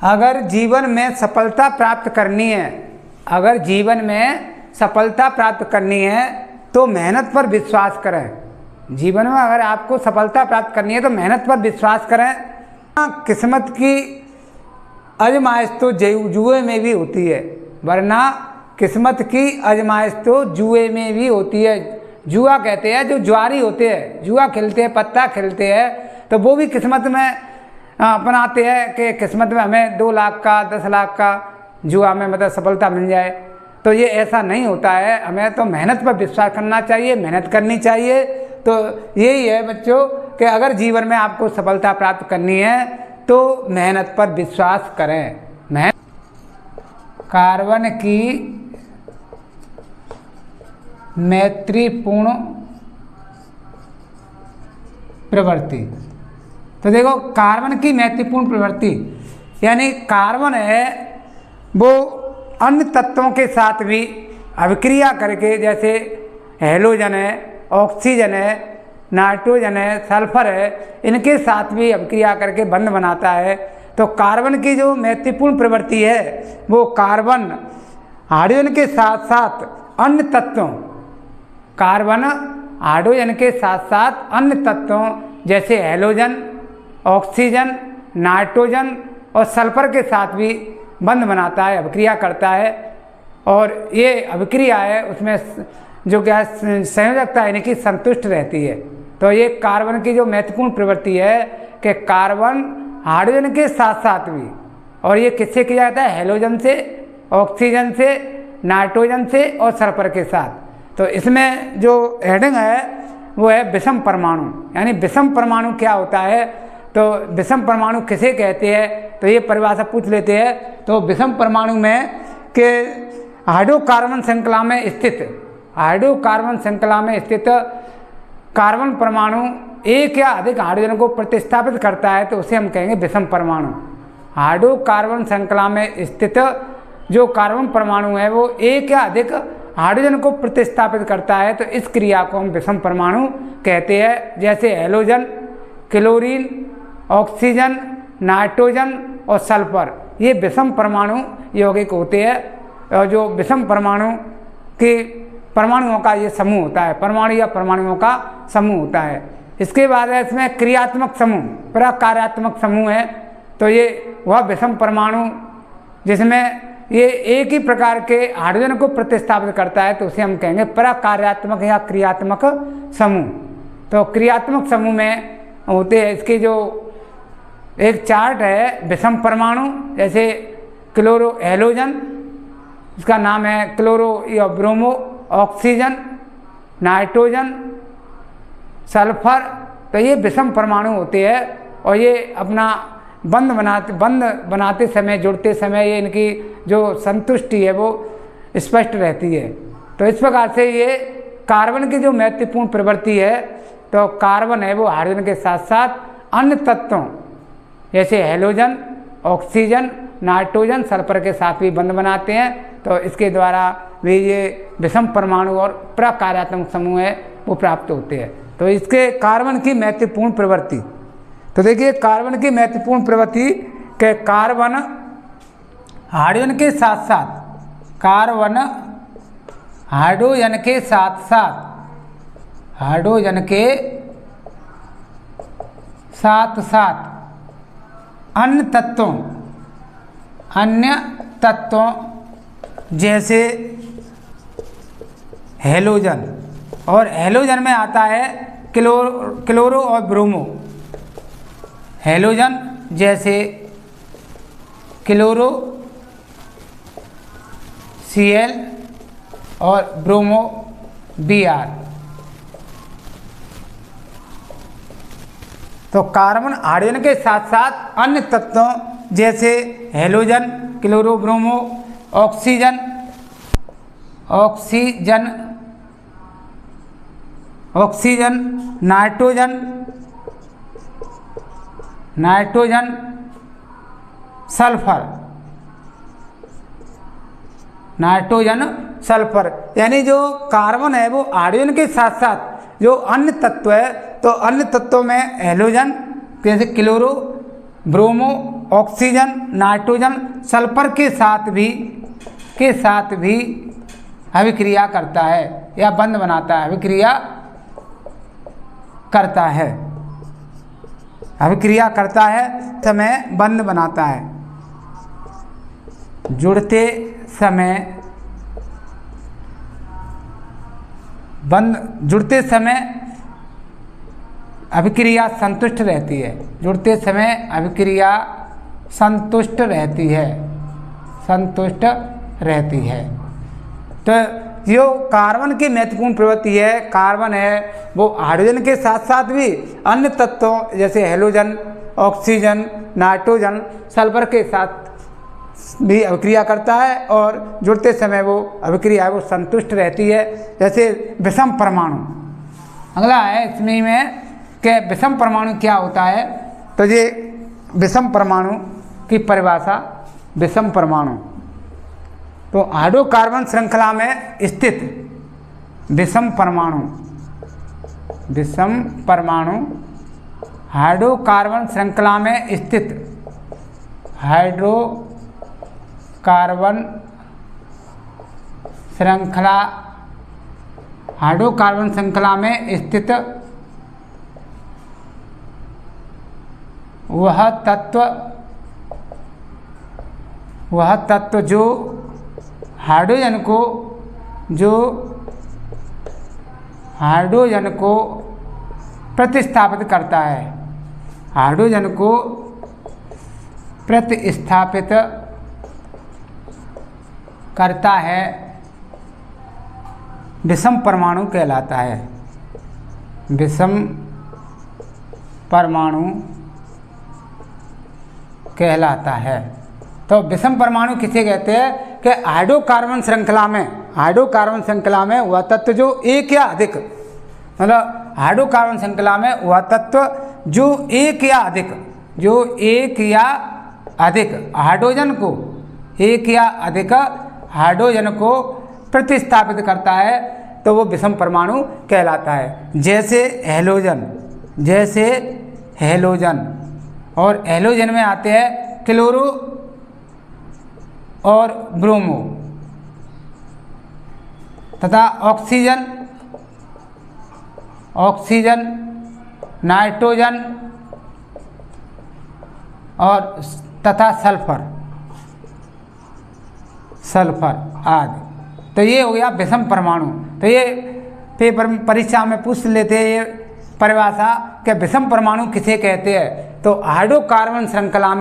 अगर जीवन में सफलता प्राप्त करनी है, अगर जीवन में सफलता प्राप्त करनी है तो मेहनत पर विश्वास करें। जीवन में अगर आपको सफलता प्राप्त करनी है तो मेहनत पर विश्वास करें। किस्मत की आजमाइश तो जुए में भी होती है, वरना किस्मत की आजमाइश तो जुए में भी होती है। जुआ कहते हैं जो जुआरी होते हैं, जुआ खेलते हैं, पत्ता खेलते हैं, तो वो भी किस्मत में अपनाते हैं कि किस्मत में हमें 2 लाख का 10 लाख का जुआ में मतलब सफलता मिल जाए। तो ये ऐसा नहीं होता है, हमें तो मेहनत पर विश्वास करना चाहिए, मेहनत करनी चाहिए। तो यही है बच्चों कि अगर जीवन में आपको सफलता प्राप्त करनी है तो मेहनत पर विश्वास करें। कार्बन की मैत्रीपूर्ण प्रवृत्ति। तो देखो, कार्बन की मैत्रीपूर्ण प्रवृत्ति यानी कार्बन है वो अन्य तत्वों के साथ भी अभिक्रिया करके, जैसे हैलोजन है, ऑक्सीजन है, नाइट्रोजन है, सल्फर है, इनके साथ भी अभिक्रिया करके बंध बनाता है। तो कार्बन की जो महत्वपूर्ण प्रवृत्ति है वो कार्बन हाइड्रोजन के साथ साथ अन्य तत्वों, कार्बन हाइड्रोजन के साथ साथ अन्य तत्वों जैसे हैलोजन, ऑक्सीजन, नाइट्रोजन और सल्फर के साथ भी बंध बनाता है, अभिक्रिया करता है। और ये अभिक्रिया है उसमें जो गैस संयोजकता है इनकी संतुष्ट रहती है। तो ये कार्बन की जो महत्वपूर्ण प्रवृत्ति है कि कार्बन हाइड्रोजन के साथ साथ भी, और ये किससे किया जाता है, हैलोजन से, ऑक्सीजन से, नाइट्रोजन से और सल्फर के साथ। तो इसमें जो हेडिंग है वो है विषम परमाणु। यानी विषम परमाणु क्या होता है, तो विषम परमाणु किसे कहते हैं, तो ये परिभाषा पूछ लेते हैं। तो विषम परमाणु में कि हाइड्रोकार्बन श्रृंखला में स्थित, हाइड्रोकार्बन श्रृंखला में स्थित कार्बन परमाणु एक या अधिक हाइड्रोजन को प्रतिस्थापित करता है तो उसे हम कहेंगे विषम परमाणु। हाइड्रोकार्बन श्रृंखला में स्थित जो कार्बन परमाणु है वो एक या अधिक हाइड्रोजन को प्रतिस्थापित करता है तो इस क्रिया को हम विषम परमाणु कहते हैं। जैसे हैलोजन, क्लोरीन, ऑक्सीजन, नाइट्रोजन और सल्फर, ये विषम परमाणु यौगिक होते हैं। और जो विषम परमाणु के परमाणुओं का ये समूह होता है, परमाणु या परमाणुओं का समूह होता है। इसके बाद है इसमें क्रियात्मक समूह, प्रकार्यात्मक समूह है। तो ये वह विषम परमाणु जिसमें ये एक ही प्रकार के हाइड्रोजन को प्रतिस्थापित करता है तो उसे हम कहेंगे प्रकार्यात्मक या क्रियात्मक समूह। तो क्रियात्मक समूह में होते हैं, इसकी जो एक चार्ट है विषम परमाणु, जैसे क्लोरो हैलोजन, इसका नाम है क्लोरो या ब्रोमो, ऑक्सीजन, नाइट्रोजन, सल्फर, तो ये विषम परमाणु होते हैं। और ये अपना बंध बनाते समय, जुड़ते समय ये इनकी जो संतुष्टि है वो स्पष्ट रहती है। तो इस प्रकार से ये कार्बन की जो महत्वपूर्ण प्रवृत्ति है, तो कार्बन है वो हाइड्रोजन के साथ साथ अन्य तत्वों जैसे हैलोजन, ऑक्सीजन, नाइट्रोजन, सल्फर के साथ भी बंध बनाते हैं। तो इसके द्वारा भी ये विषम परमाणु और प्रकार्यात्मक समूह है वो प्राप्त होते हैं। तो इसके कार्बन की महत्वपूर्ण प्रवृत्ति, तो देखिए कार्बन की महत्वपूर्ण प्रवृत्ति के कार्बन हाइड्रोजन के साथ साथ, कार्बन हाइड्रोजन के साथ साथ, हाइड्रोजन के साथ साथ अन्य तत्वों जैसे हैलोजन, और हैलोजन में आता है क्लोरो और ब्रोमो। हैलोजन जैसे क्लोरो Cl और ब्रोमो Br। तो कार्बन हाइड्रोजन के साथ साथ अन्य तत्वों जैसे halogen, chloro, bromo, oxygen, nitrogen, sulphur, यानी जो कार्बन है वो हाइड्रोजन के साथ साथ जो अन्य तत्व है, तो अन्य तत्वों में हैलोजन जैसे chloro, bromo, oxygen, nitrogen, sulphur के साथ भी अभिक्रिया करता है या बंध बनाता है, अभिक्रिया करता है, अभिक्रिया करता है, समय बंध बनाता है। जुड़ते समय अभिक्रिया संतुष्ट रहती है, जुड़ते समय अभिक्रिया संतुष्ट रहती है। तो जो कार्बन की महत्वपूर्ण प्रवृत्ति है, कार्बन है वो हाइड्रोजन के साथ साथ भी अन्य तत्वों जैसे हेलोजन, ऑक्सीजन, नाइट्रोजन, सल्फर के साथ भी अभिक्रिया करता है और जुड़ते समय वो अभिक्रिया है वो संतुष्ट रहती है। जैसे विषम परमाणु, अगला है इसमें में कि विषम परमाणु क्या होता है। तो ये विषम परमाणु की परिभाषा, विषम परमाणु तो हाइड्रोकार्बन श्रृंखला में स्थित विषम परमाणु हाइड्रोकार्बन श्रृंखला में स्थित हाइड्रोकार्बन श्रृंखला में स्थित वह तत्व जो हाइड्रोजन को प्रतिस्थापित करता है, हाइड्रोजन को प्रतिस्थापित करता है, विषम परमाणु कहलाता है। विषम परमाणु कहलाता है। तो विषम परमाणु किसे कहते हैं कि हाइड्रोकार्बन श्रृंखला में वह तत्व जो एक या अधिक, मतलब हाइड्रोकार्बन श्रृंखला में वह तत्व जो एक या अधिक हाइड्रोजन को प्रतिस्थापित करता है तो वो विषम परमाणु कहलाता है। जैसे हेलोजन और हेलोजन में आते हैं क्लोरो और ब्रोमो तथा ऑक्सीजन, नाइट्रोजन और तथा सल्फर आदि। तो ये हो गया विषम परमाणु। तो ये पेपर में परीक्षा में पूछ लेते हैं ये परिभाषा कि विषम परमाणु किसे कहते हैं। तो हाइड्रोकार्बन श्रृंखला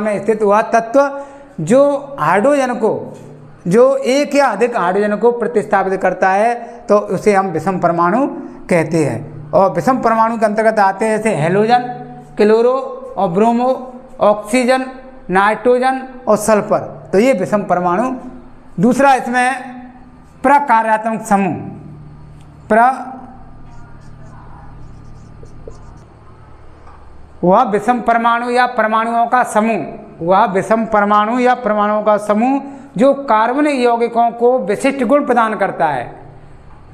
में स्थित वह तत्व जो एक या अधिक हाइड्रोजन को प्रतिस्थापित करता है तो उसे हम विषम परमाणु कहते हैं। और विषम परमाणु के अंतर्गत आते हैं जैसे हेलोजन, क्लोरो और ब्रोमो, ऑक्सीजन, नाइट्रोजन और सल्फर। तो ये विषम परमाणु। दूसरा इसमें प्रकार्यात्मक समूह, वह विषम परमाणु या परमाणुओं का समूह जो कार्बन यौगिकों को विशिष्ट गुण प्रदान करता है।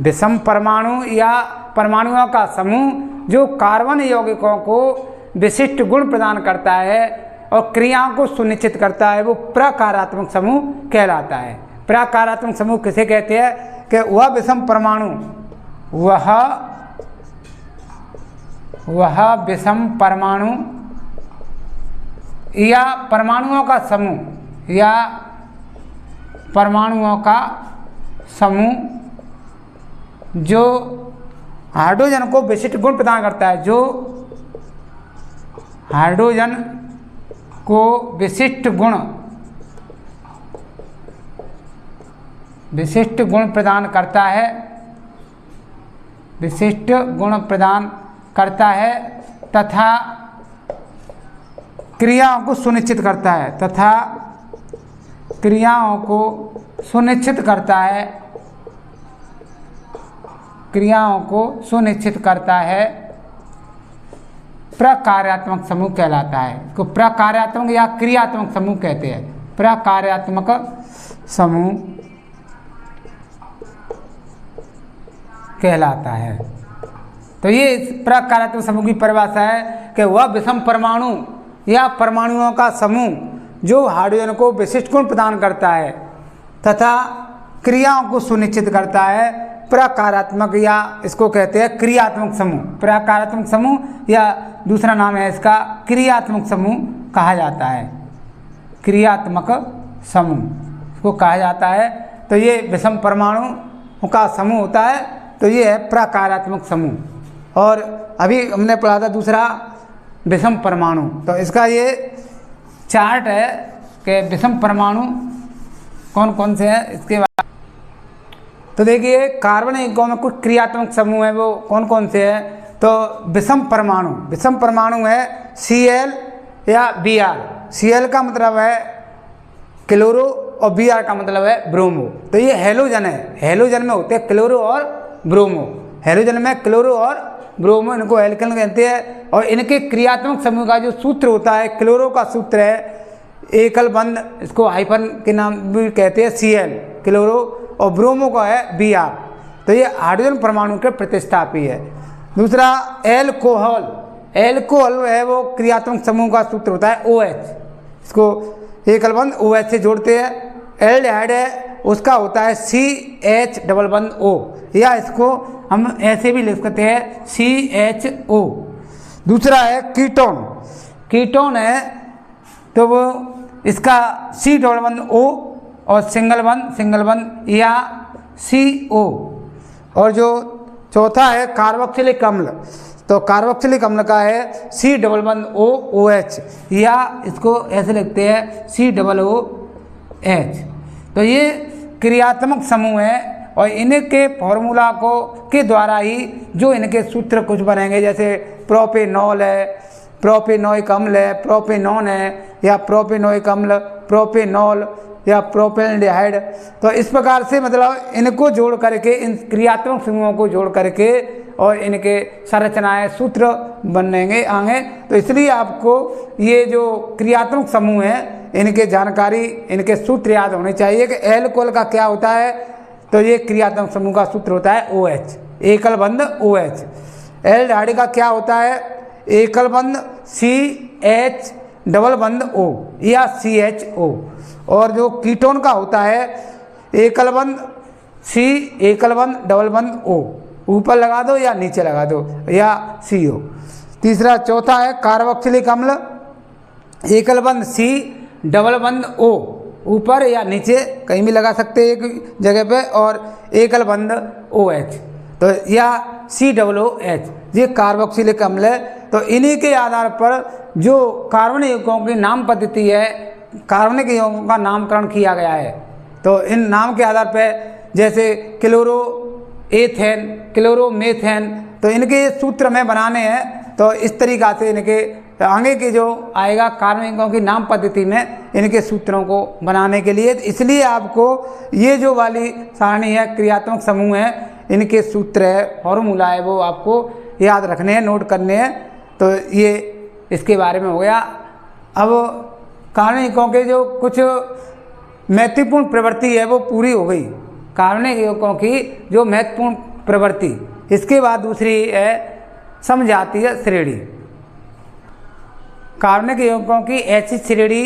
विषम परमाणु या परमाणुओं का समूह जो कार्बन यौगिकों को विशिष्ट गुण प्रदान करता है और क्रियाओं को सुनिश्चित करता है, वो प्रकार्यात्मक समूह कहलाता है। प्रकार्यात्मक समूह किसे कहते हैं कि वह विषम परमाणु या परमाणुओं का समूह जो हाइड्रोजन को विशिष्ट गुण प्रदान करता है, जो हाइड्रोजन को विशिष्ट गुण प्रदान करता है तथा क्रियाओं को सुनिश्चित करता है, प्रकार्यात्मक समूह कहलाता है। इसको प्रकार्यात्मक या क्रियात्मक समूह कहते हैं। प्रकार्यात्मक समूह कहलाता है। तो ये प्रकार्यात्मक समूह की परिभाषा है कि वह विषम परमाणु या परमाणुओं का समूह जो हाइड्रोजन को विशिष्ट गुण प्रदान करता है तथा क्रियाओं को सुनिश्चित करता है, प्रकारात्मक या इसको कहते हैं क्रियात्मक समूह। प्रकारात्मक समूह या दूसरा नाम है इसका क्रियात्मक समूह कहा जाता है। क्रियात्मक समूह इसको कहा जाता है। तो ये विषम परमाणु का समूह होता है, तो ये है प्रकारात्मक समूह। और अभी हमने पढ़ा था दूसरा विषम परमाणु, तो इसका ये चार्ट है कि विषम परमाणु कौन कौन से हैं इसके बाद। तो देखिए कार्बन यौगिकों में कुछ क्रियात्मक समूह है, वो कौन कौन से हैं। तो विषम परमाणु है Cl या Br। Cl का मतलब है क्लोरो और Br का मतलब है ब्रोमो। तो ये हैलोजन है, हैलोजन में होते हैं क्लोरो और ब्रोमो। हैलोजन में क्लोरो और ब्रोमो, इनको एल्केन कहते हैं। और इनके क्रियात्मक समूह का जो सूत्र होता है, क्लोरो का सूत्र है एकल बंध, इसको हाइफन के नाम भी कहते हैं Cl क्लोरो, और ब्रोमो का है Br। तो ये हाइड्रोजन परमाणु के प्रतिस्थापी है। दूसरा एल्कोहल, एल्कोहल है वो क्रियात्मक समूह का सूत्र होता है OH, इसको एकल बंध OH से जोड़ते हैं। एल्डिहाइड है उसका होता है CH डबल बंध O, या इसको हम ऐसे भी लिख सकते हैं CHO। दूसरा है कीटोन, कीटोन है तो वो इसका C डबल बंध O और सिंगल बंध या CO। और जो चौथा है कार्बोक्सिलिक अम्ल, तो कार्बोक्सिलिक अम्ल का है C डबल बंध OH, या इसको ऐसे लिखते हैं COOH। तो ये क्रियात्मक समूह है और इनके फॉर्मूला के द्वारा ही जो इनके सूत्र कुछ बनेंगे, जैसे प्रोपेनॉल है, प्रोपेनोइक अम्ल है, प्रोपेनॉन है, या प्रोपेनोइक अम्ल, प्रोपेनॉल या प्रोपेनडिहाइड। तो इस प्रकार से मतलब इनको जोड़ करके, इन क्रियात्मक समूहों को जोड़ करके और इनके संरचनाएं सूत्र बनेंगे आगे। तो इसलिए आपको ये जो क्रियात्मक समूह है इनके जानकारी, इनके सूत्र याद होने चाहिए कि एल्कोहल का क्या होता है। तो ये क्रियात्मक समूह का सूत्र होता है OH, एकल बंध OH। एल्डिहाइड का क्या होता है, एकल बंध CH डबल बंध O या CHO। और जो कीटोन का होता है एकल बंध C एकल बंध डबल बंध O, ऊपर लगा दो या नीचे लगा दो, या CO। तीसरा चौथा है कार्बोक्सिलिक अम्ल, एकल बंध C डबल बंध O, ऊपर या नीचे कहीं भी लगा सकते हैं एक जगह पे, और एकल बंध OH तो या COOH, ये कार्बोक्सिलिक अम्ल है। तो इन्हीं के आधार पर जो कार्बन यौगिकों की नाम पद्धति है, कार्बनिक यौगिकों का नामकरण किया गया है। तो इन नाम के आधार पर जैसे क्लोरो एथेन, क्लोरोमेथेन, तो इनके सूत्र में बनाने हैं। तो इस तरीक़ा से इनके आगे के जो आएगा कार्बन यौगिकों की नाम पद्धति में इनके सूत्रों को बनाने के लिए, इसलिए आपको ये जो वाली सारणी है क्रियात्मक समूह है, इनके सूत्र है, फॉर्मूला है, वो आपको याद रखने हैं, नोट करने हैं। तो ये इसके बारे में हो गया। अब कार्बन यौगिकों के जो कुछ महत्वपूर्ण प्रवृत्ति है वो पूरी हो गई, कार्बनिक यौगिकों की जो महत्वपूर्ण प्रवृत्ति। इसके बाद दूसरी है समजातीय श्रेणी। कार्बनिक यौगिकों की ऐसी श्रेणी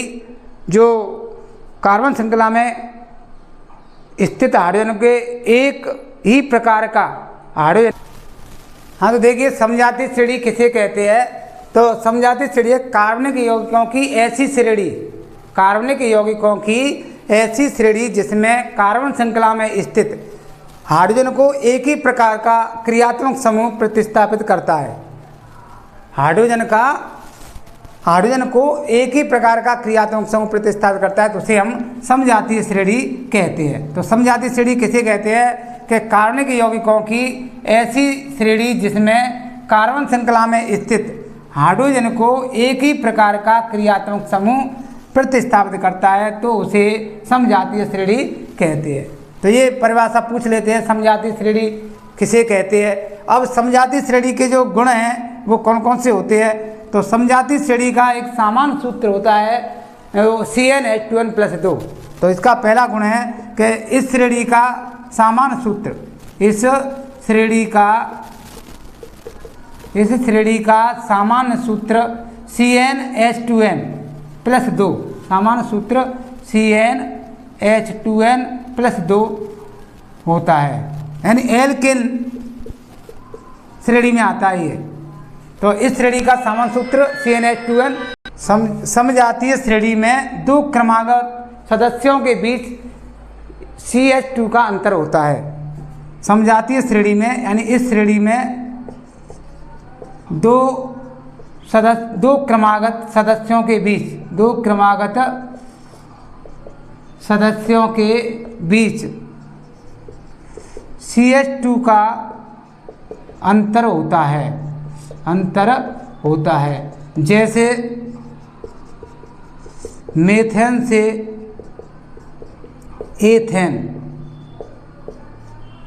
जो कार्बन श्रृंखला में स्थित हाइड्रोजन के एक ही प्रकार का हाइड्रोजन। हाँ, तो देखिए समजातीय श्रेणी किसे कहते हैं। तो समजातीय श्रेणी कार्बनिक यौगिकों की ऐसी श्रेणी, कार्बनिक यौगिकों की ऐसी श्रेणी जिसमें कार्बन श्रृंखला में स्थित हाइड्रोजन को एक ही प्रकार का क्रियात्मक समूह प्रतिस्थापित करता है। हाइड्रोजन को एक ही प्रकार का क्रियात्मक समूह प्रतिस्थापित करता है, तो उसे हम समजातीय श्रेणी कहते हैं। तो समजातीय श्रेणी किसे कहते हैं कि कार्बनिक यौगिकों की ऐसी श्रेणी जिसमें कार्बन श्रृंखला में स्थित हाइड्रोजन को एक ही प्रकार का क्रियात्मक समूह प्रतिस्थापित करता है, तो उसे समजातीय श्रेणी कहते हैं। तो ये परिभाषा पूछ लेते हैं, समजातीय श्रेणी किसे कहते हैं। अब समजातीय श्रेणी के जो गुण हैं वो कौन कौन से होते हैं। तो समजातीय श्रेणी का एक सामान्य सूत्र होता है CnH2n+2। तो इसका पहला गुण है कि इस श्रेणी का सामान्य सूत्र, इस श्रेणी का इस श्रेणी का सामान्य सूत्र CnH2n+2, सामान्य सूत्र CnH2n+2 होता है, यानी एल्केन श्रेणी में आता है ये। तो इस श्रेणी का सामान्य सूत्र CnH2n। समजातीय श्रेणी में दो क्रमागत सदस्यों के बीच CH2 का अंतर होता है। समजातीय श्रेणी में, यानी इस श्रेणी में दो क्रमागत सदस्यों के बीच, दो क्रमागत सदस्यों के बीच CH2 का अंतर होता है, अंतर होता है। जैसे मेथेन से एथेन,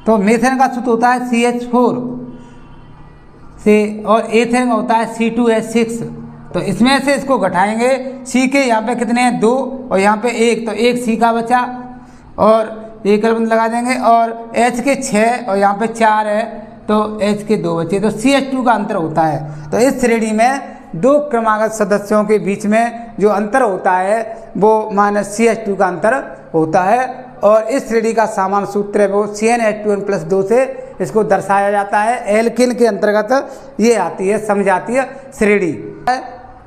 तो मेथेन का सूत्र होता है CH4 से और एथेन का होता है C2H6। तो इसमें से इसको घटाएंगे, C के यहाँ पे कितने हैं 2 और यहाँ पे 1, तो 1 C का बचा और एक बंद लगा देंगे, और H के 6 और यहाँ पे 4 है तो H के 2 बचे, तो CH2 का अंतर होता है। तो इस श्रेणी में दो क्रमागत सदस्यों के बीच में जो अंतर होता है वो -CH2 का अंतर होता है, और इस श्रेणी का सामान्य सूत्र है वो CnH2n+2 से इसको दर्शाया जाता है। एल्किन के अंतर्गत ये आती है समजातीय श्रेणी।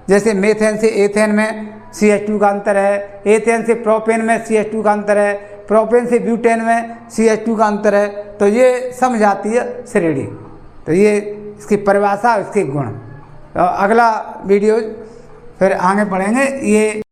जैसे मेथेन से एथेन में CH2 का अंतर है, एथेन से प्रोपेन में CH2 का अंतर है, प्रोपेन से ब्यूटेन में CH2 का अंतर है, तो ये समजातीय श्रेणी। तो ये इसकी परिभाषा, इसके गुण। तो अगला वीडियो फिर आगे पढ़ेंगे ये।